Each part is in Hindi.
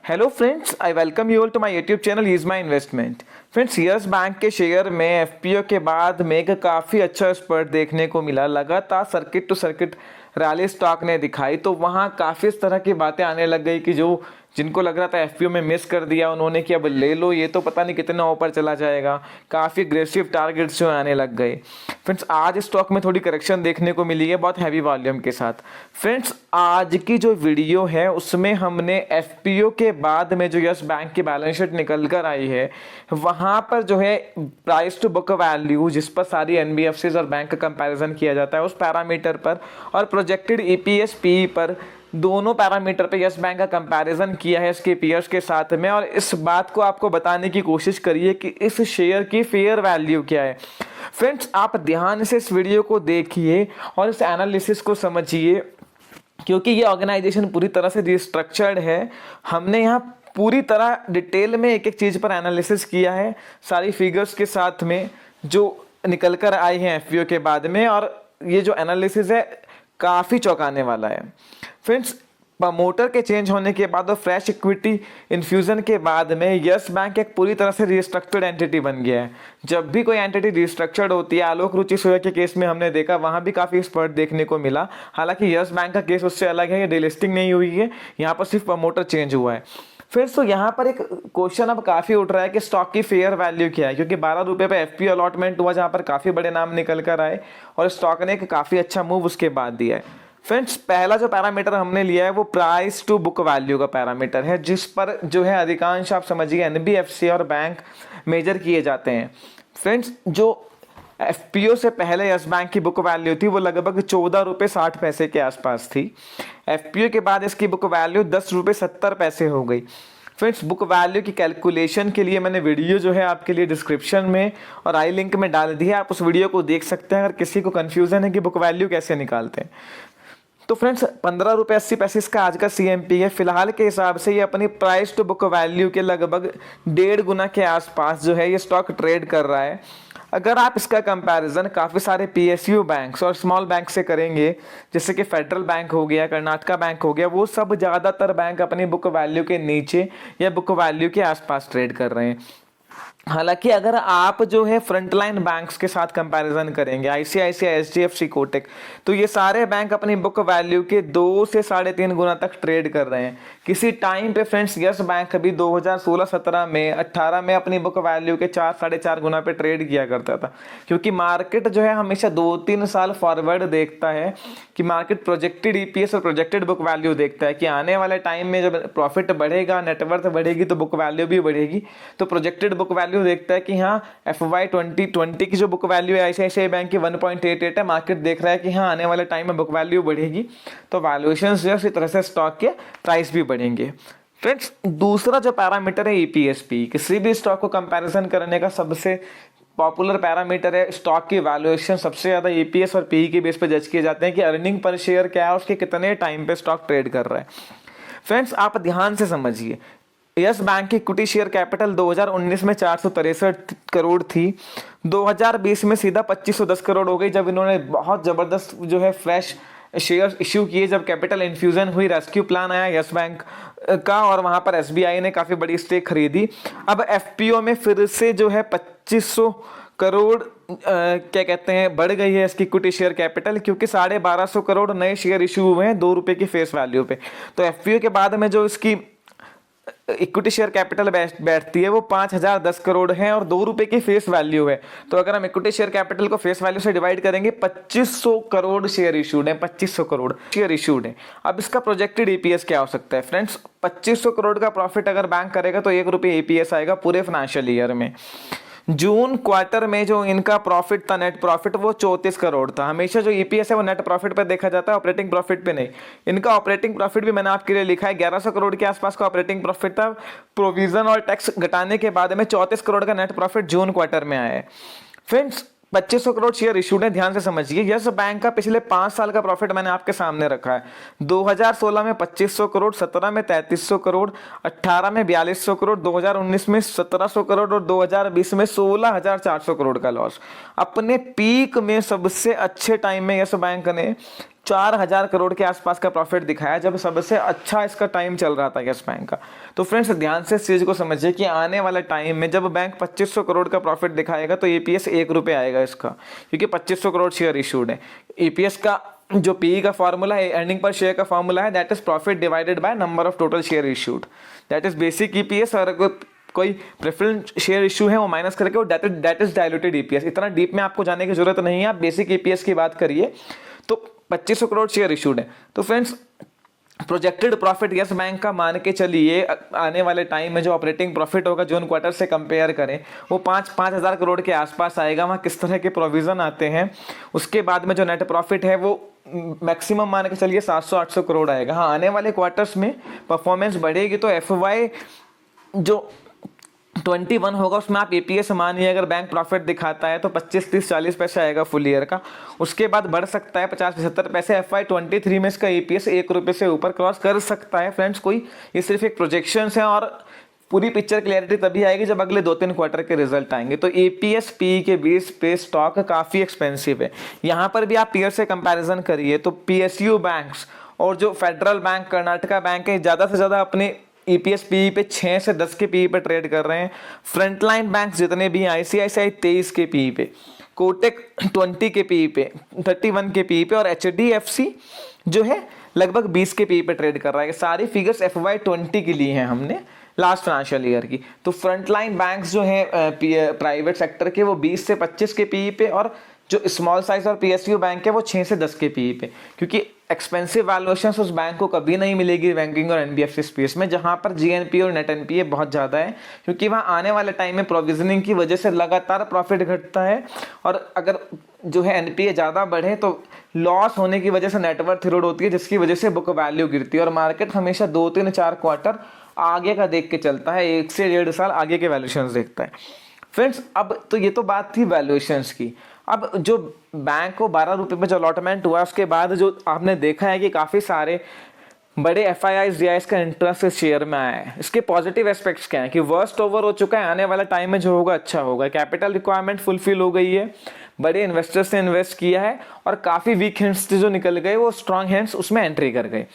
Hello friends, I welcome you all to my YouTube channel is my investment. Friends, Yes Bank के शेयर में एफपीओ के बाद में एक काफ़ी अच्छा स्पर्ट देखने को मिला। लगातार circuit to circuit rally stock ने दिखाई, तो वहाँ काफ़ी इस तरह की बातें आने लग गई कि जो जिनको लग रहा था एफपीओ में मिस कर दिया उन्होंने कि अब ले लो, ये तो पता नहीं कितना ऊपर चला जाएगा। काफ़ी अग्रेसिव टारगेट्स जो आने लग गए। फ्रेंड्स, आज स्टॉक में थोड़ी करेक्शन देखने को मिली है बहुत हैवी वॉल्यूम के साथ। फ्रेंड्स, आज की जो वीडियो है उसमें हमने एफपीओ के बाद में जो यस बैंक की बैलेंस शीट निकल कर आई है वहाँ पर जो है प्राइस टू बुक वैल्यू, जिस पर सारी एनबीएफसीज और बैंक का कंपैरिजन किया जाता है, उस पैरामीटर पर और प्रोजेक्टेड ईपीएस पी पर, दोनों पैरामीटर पे यस बैंक का कंपैरिजन किया है इसके पीयर्स के साथ में। और इस बात को आपको बताने की कोशिश करिए कि इस शेयर की फेयर वैल्यू क्या है। फ्रेंड्स, आप ध्यान से इस वीडियो को देखिए और इस एनालिसिस को समझिए, क्योंकि ये ऑर्गेनाइजेशन पूरी तरह से रिस्ट्रक्चर्ड है। हमने यहाँ पूरी तरह डिटेल में एक एक चीज़ पर एनालिसिस किया है, सारी फिगर्स के साथ में जो निकल कर आए हैं एफपीओ के बाद में। और ये जो एनालिसिस है काफ़ी चौंकाने वाला है। फ्रेंड्स, प्रमोटर के चेंज होने के बाद और फ्रेश इक्विटी इन्फ्यूजन के बाद में यस बैंक एक पूरी तरह से रिस्ट्रक्चर्ड एंटिटी बन गया है। जब भी कोई एंटिटी रिस्ट्रक्चर्ड होती है, आलोक रुचि सोया के केस में हमने देखा, वहां भी काफ़ी स्पर्ट देखने को मिला। हालांकि यस बैंक का केस उससे अलग है, ये डिलिस्टिंग नहीं हुई है, यहाँ पर सिर्फ प्रमोटर चेंज हुआ है। फिर तो यहाँ पर एक क्वेश्चन अब काफ़ी उठ रहा है कि स्टॉक की फेयर वैल्यू क्या है, क्योंकि 12 रुपये पे एफपीओ अलॉटमेंट हुआ जहाँ पर काफ़ी बड़े नाम निकल कर आए और स्टॉक ने एक काफ़ी अच्छा मूव उसके बाद दिया है। फ्रेंड्स, पहला जो पैरामीटर हमने लिया है वो प्राइस टू बुक वैल्यू का पैरामीटर है, जिस पर जो है अधिकांश आप समझिए एनबीएफसी और बैंक मेजर किए जाते हैं। फ्रेंड्स, जो एफपीओ से पहले यस बैंक की बुक वैल्यू थी वो लगभग 14 रुपये 60 पैसे के आसपास थी। एफपीओ के बाद इसकी बुक वैल्यू 10 रुपये 70 पैसे हो गई। फ्रेंड्स, बुक वैल्यू की कैलकुलेशन के लिए मैंने वीडियो जो है आपके लिए डिस्क्रिप्शन में और आई लिंक में डाल दी है, आप उस वीडियो को देख सकते हैं अगर किसी को कन्फ्यूजन है कि बुक वैल्यू कैसे निकालते हैं। तो फ्रेंड्स, 15 रुपये 80 पैसे इसका आज का सीएमपी है। फिलहाल के हिसाब से ये अपनी प्राइस टू बुक वैल्यू के लगभग 1.5 गुना के आसपास जो है ये स्टॉक ट्रेड कर रहा है। अगर आप इसका कंपैरिजन काफ़ी सारे पीएसयू बैंक्स और स्मॉल बैंक से करेंगे, जैसे कि फेडरल बैंक हो गया, कर्नाटका बैंक हो गया, वो सब ज़्यादातर बैंक अपनी बुक वैल्यू के नीचे या बुक वैल्यू के आसपास ट्रेड कर रहे हैं। हालांकि अगर आप जो है फ्रंटलाइन बैंक्स के साथ कंपैरिजन करेंगे, आईसीआईसीआई, एचडीएफसी, कोटक, तो ये सारे बैंक अपनी बुक वैल्यू के 2 से 3.5 गुना तक ट्रेड कर रहे हैं। किसी टाइम पे फ्रेंड्स यस बैंक अभी 2016-17 में 18 में अपनी बुक वैल्यू के 4-4.5 गुना पे ट्रेड किया करता था, क्योंकि मार्केट जो है हमेशा 2-3 साल फॉरवर्ड देखता है कि मार्केट प्रोजेक्टेड ईपीएस और प्रोजेक्टेड बुक वैल्यू देखता है कि आने वाले टाइम में जब प्रॉफिट बढ़ेगा, नेटवर्थ बढ़ेगी, तो बुक वैल्यू भी बढ़ेगी। तो प्रोजेक्टेड बुक वैल्यू देखता है कि हाँ, FY 2020 की जो बुक वैल्यू है आईसीआईसीआई बैंक की 1.88 है, मार्केट देख रहा है कि हाँ आने वाले टाइम में बुक वैल्यू बढ़ेगी, तो वैल्यूएशंस जो है इसी तरह से स्टॉक के प्राइस भी बढ़ेंगे। फ्रेंड्स, दूसरा जो पैरामीटर है ईपीएसपी, किसी भी स्टॉक को कंपैरिजन करने का सबसे पॉपुलर पैरामीटर है। स्टॉक की वैल्यूएशन सबसे ज़्यादा ईपीएस और पीई के बेस पर जज किए जाते हैं कि अर्निंग पर शेयर क्या है, उसके कितने टाइम पे स्टॉक ट्रेड कर रहा है। फ्रेंड्स, आप ध्यान से समझिए, यस बैंक की इक्विटी शेयर कैपिटल 2019 में 463 करोड़ थी, 2020 में सीधा 2510 करोड़ हो गई, जब इन्होंने बहुत ज़बरदस्त जो है फ्रेश शेयर इश्यू किए, जब कैपिटल इन्फ्यूजन हुई, रेस्क्यू प्लान आया यस बैंक का, और वहां पर एसबीआई ने काफ़ी बड़ी स्टेक खरीदी। अब एफपीओ में फिर से जो है 2500 करोड़ क्या कहते हैं बढ़ गई है इसकी इक्विटी शेयर कैपिटल, क्योंकि 1250 करोड़ नए शेयर इशू हुए हैं 2 रुपये की फेस वैल्यू पे। तो एफपीओ के बाद में जो इसकी इक्विटी शेयर कैपिटल बैठती है वो 5010 करोड़ है और 2 रुपए की फेस वैल्यू है। तो अगर हम इक्विटी शेयर कैपिटल को फेस वैल्यू से डिवाइड करेंगे, 2500 करोड़ शेयर इशूड है, 2500 करोड़ शेयर इशूड है। अब इसका प्रोजेक्टेड ईपीएस क्या हो सकता है फ्रेंड्स? 2500 करोड़ का प्रॉफिट अगर बैंक करेगा तो 1 रुपये ईपीएस आएगा पूरे फाइनेंशियल ईयर में। जून क्वार्टर में जो इनका प्रॉफिट था, नेट प्रॉफिट, वो 34 करोड़ था। हमेशा जो ईपीएस है वो नेट प्रॉफिट पे देखा जाता है, ऑपरेटिंग प्रॉफिट पे नहीं। इनका ऑपरेटिंग प्रॉफिट भी मैंने आपके लिए लिखा है, 1100 करोड़ के आसपास का ऑपरेटिंग प्रॉफिट था। प्रोविजन और टैक्स घटाने के बाद में 34 करोड़ का नेट प्रॉफिट जून क्वार्टर में आया है। फ्रेंड्स, 2500 करोड़ शेयर इशूड है, ध्यान से समझिए। यस बैंक का पिछले 5 साल का प्रॉफिट मैंने आपके सामने रखा है। 2016 में 2500 करोड़, 17 में 3300 करोड़, 18 में 4200 करोड़, 2019 में 1700 करोड़ और 2020 में 16400 करोड़ का लॉस। अपने पीक में सबसे अच्छे टाइम में यस बैंक ने 4000 करोड़ के आसपास का प्रॉफिट दिखाया जब सबसे अच्छा इसका टाइम चल रहा था यस बैंक का। तो फ्रेंड्स ध्यान से इस चीज़ को समझिए कि आने वाले टाइम में जब बैंक 2500 करोड़ का प्रॉफिट दिखाएगा तो EPS 1 रुपये आएगा इसका, क्योंकि 2500 करोड़ शेयर इशूड है। EPS का जो PE का फॉर्मूला है, अर्निंग पर शेयर का फॉर्मूला है, that is profit divided by number of total share issued, that is basic EPS। और कोई प्रेफरेंस शेयर इशू है वो माइनस करके वो दैट इज डायलूटेड EPS। इतना डीप में आपको जाने की जरूरत नहीं है, आप बेसिक EPS की बात करिए। तो 2500 करोड़ शेयर इशूड है। तो friends projected profit yes bank का मान के चलिए आने वाले टाइम में जो ऑपरेटिंग प्रॉफिट होगा जून क्वार्टर से कंपेयर करें वो 5,000 करोड़ के आसपास आएगा। वहाँ किस तरह के प्रोविजन आते हैं, उसके बाद में जो नेट प्रॉफिट है वो मैक्सिमम मान के चलिए 700-800 करोड़ आएगा। हाँ, आने वाले क्वार्टर्स में परफॉर्मेंस बढ़ेगी तो FY जो 21 होगा उसमें आप EPS मानिए अगर बैंक प्रॉफिट दिखाता है तो 25, 30, 40 पैसे आएगा फुल ईयर का। उसके बाद बढ़ सकता है 50-75 पैसे। FY 23 में इसका EPS 1 रुपये से ऊपर क्रॉस कर सकता है। फ्रेंड्स कोई ये सिर्फ एक प्रोजेक्शंस है और पूरी पिक्चर क्लियरिटी तभी आएगी जब अगले 2-3 क्वार्टर के रिजल्ट आएंगे। तो EPS PE के बेस पे स्टॉक काफ़ी एक्सपेंसिव है। यहाँ पर भी आप पीयर से कंपैरिजन करिए तो PSU बैंक्स और जो फेडरल बैंक, कर्नाटका बैंक है, ज़्यादा से ज़्यादा अपने EPS PE पे 6 से 10 के PE पे ट्रेड कर रहे हैं। फ्रंटलाइन बैंक जितने भी ICICI 23 के PE पे, कोटेक 20 के PE पे, 31 के PE पे और HDFC जो है लगभग 20 के PE पे ट्रेड कर रहा है। सारी फिगर्स FY 20 की ली हैं हमने लास्ट फाइनेंशियल ईयर की। तो फ्रंटलाइन बैंक्स जो है प्राइवेट सेक्टर के वो 20 से 25 के PE पे और जो स्मॉल साइज और PSU बैंक है वो 6 से 10 के PE पे, क्योंकि एक्सपेंसिव वैल्यूएशन उस बैंक को कभी नहीं मिलेगी बैंकिंग और NBFC स्पेस में, जहां पर GNPA और नेट NPA बहुत ज़्यादा है, क्योंकि वहां आने वाले टाइम में प्रोविजनिंग की वजह से लगातार प्रॉफिट घटता है। और अगर जो है NPA ज़्यादा बढ़े तो लॉस होने की वजह से नेटवर्थ इरोड होती है, जिसकी वजह से बुक वैल्यू गिरती है। और मार्केट हमेशा 2-3-4 क्वार्टर आगे का देख के चलता है, 1 से 1.5 साल आगे के वैल्यूएशंस देखता है। फ्रेंड्स अब तो ये तो बात थी वैल्यूएशंस की। अब जो बैंक को 12 रुपये में जो अलॉटमेंट हुआ उसके बाद जो आपने देखा है कि काफ़ी सारे बड़े FIIs DIs का इंटरेस्ट इस शेयर में आया है। इसके पॉजिटिव एस्पेक्ट्स क्या हैं कि वर्स्ट ओवर हो चुका है, आने वाला टाइम में जो होगा अच्छा होगा, कैपिटल रिक्वायरमेंट फुलफिल हो गई है, बड़े इन्वेस्टर्स ने इन्वेस्ट किया है और काफ़ी वीक हैंड्स जो निकल गए वो स्ट्रॉन्ग हैंड्स उसमें एंट्री कर गए।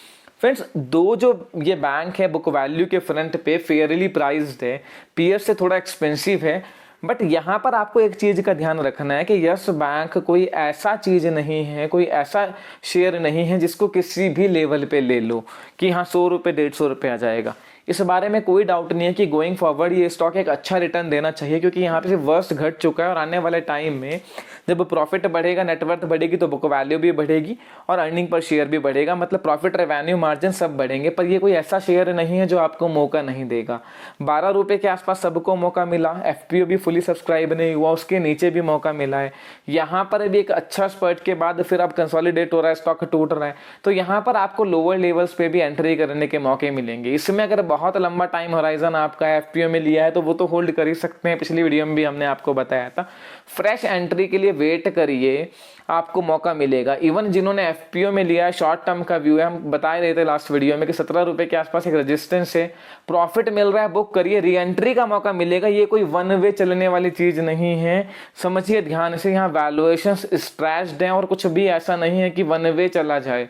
फ्रेंड्स दो जो ये बैंक है बुक वैल्यू के फ्रंट पे फेयरली प्राइस्ड है, पीयर से थोड़ा एक्सपेंसिव है, बट यहाँ पर आपको एक चीज़ का ध्यान रखना है कि यस बैंक कोई ऐसा चीज़ नहीं है, कोई ऐसा शेयर नहीं है जिसको किसी भी लेवल पे ले लो कि हाँ 100 रुपये 150 रुपये आ जाएगा। इस बारे में कोई डाउट नहीं है कि गोइंग फॉरवर्ड ये स्टॉक एक अच्छा रिटर्न देना चाहिए, क्योंकि यहाँ पे वर्स्ट घट चुका है और आने वाले टाइम में जब प्रॉफिट बढ़ेगा, नेटवर्थ बढ़ेगी तो बुक वैल्यू भी बढ़ेगी और अर्निंग पर शेयर भी बढ़ेगा, मतलब प्रॉफिट, रेवेन्यू, मार्जिन सब बढ़ेंगे। पर ये कोई ऐसा शेयर नहीं है जो आपको मौका नहीं देगा। 12 रुपये के आसपास सबको मौका मिला, FPO भी फुली सब्सक्राइब नहीं हुआ, उसके नीचे भी मौका मिला है। यहाँ पर भी एक अच्छा स्पर्ट के बाद फिर अब कंसोलिडेट हो रहा है, स्टॉक टूट रहा है, तो यहाँ पर आपको लोअर लेवल्स पे भी एंट्री करने के मौके मिलेंगे। इसमें अगर बहुत लंबा टाइम होराइजन आपका FPO में लिया है तो वो तो होल्ड कर ही सकते हैं, पिछली वीडियो में भी हमने आपको बताया था। फ्रेश एंट्री के लिए वेट करिए, आपको मौका मिलेगा। इवन जिन्होंने FPO में लिया है, शॉर्ट टर्म का व्यू है, हम बता रहे थे लास्ट वीडियो में कि 17 रुपये के आसपास एक रेजिस्टेंस है, प्रॉफिट मिल रहा है, बुक करिए, री एंट्री का मौका मिलेगा। ये कोई वन वे चलने वाली चीज नहीं है, समझिए ध्यान से। यहाँ वैल्यूएशंस स्ट्रेच्ड हैं और कुछ भी ऐसा नहीं है कि वन वे चला जाए,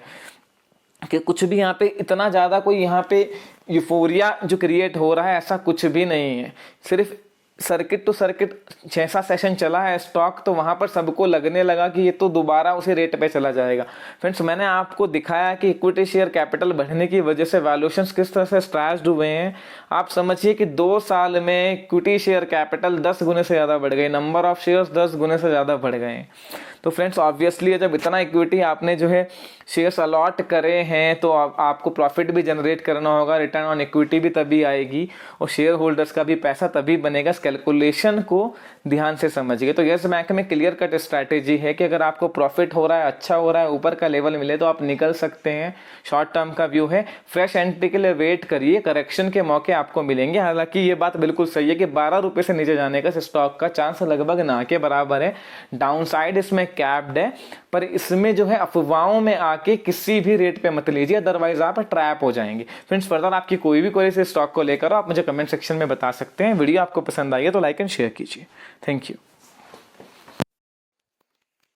कि कुछ भी यहाँ पे इतना ज़्यादा कोई यहाँ पे यूफोरिया जो क्रिएट हो रहा है ऐसा कुछ भी नहीं है। सिर्फ सर्किट टू सर्किट 6-7 सेशन चला है स्टॉक, तो वहाँ पर सबको लगने लगा कि ये तो दोबारा उसी रेट पे चला जाएगा। फ्रेंड्स मैंने आपको दिखाया कि इक्विटी शेयर कैपिटल बढ़ने की वजह से वैल्यूएशंस किस तरह से स्ट्रेच्ड हुए हैं। आप समझिए कि 2 साल में इक्विटी शेयर कैपिटल 10 गुने से ज़्यादा बढ़ गए, नंबर ऑफ शेयर्स 10 गुने से ज़्यादा बढ़ गए हैं। तो फ्रेंड्स ऑब्वियसली जब इतना इक्विटी आपने जो है शेयर्स अलॉट करे हैं तो आपको प्रॉफिट भी जनरेट करना होगा, रिटर्न ऑन इक्विटी भी तभी आएगी और शेयर होल्डर्स का भी पैसा तभी बनेगा। इस कैलकुलेशन को ध्यान से समझिए। तो यस बैंक में क्लियर कट स्ट्रैटेजी है कि अगर आपको प्रॉफिट हो रहा है, अच्छा हो रहा है, ऊपर का लेवल मिले तो आप निकल सकते हैं। शॉर्ट टर्म का व्यू है, फ्रेश एंट्री के लिए वेट करिए, करेक्शन के मौके आपको मिलेंगे। हालांकि ये बात बिल्कुल सही है कि 12 रुपये से नीचे जाने का स्टॉक का चांस लगभग ना के बराबर है। डाउन साइड इसमें कैप्ड है, पर इसमें जो है अफवाहों में आके किसी भी रेट पे मत लीजिए, अदरवाइज आप ट्रैप हो जाएंगे। फ्रेंड्स फर्दर आपकी कोई भी क्वेरी इस स्टॉक को लेकर आप मुझे कमेंट सेक्शन में बता सकते हैं। वीडियो आपको पसंद आई है तो लाइक एंड शेयर कीजिए। Thank you.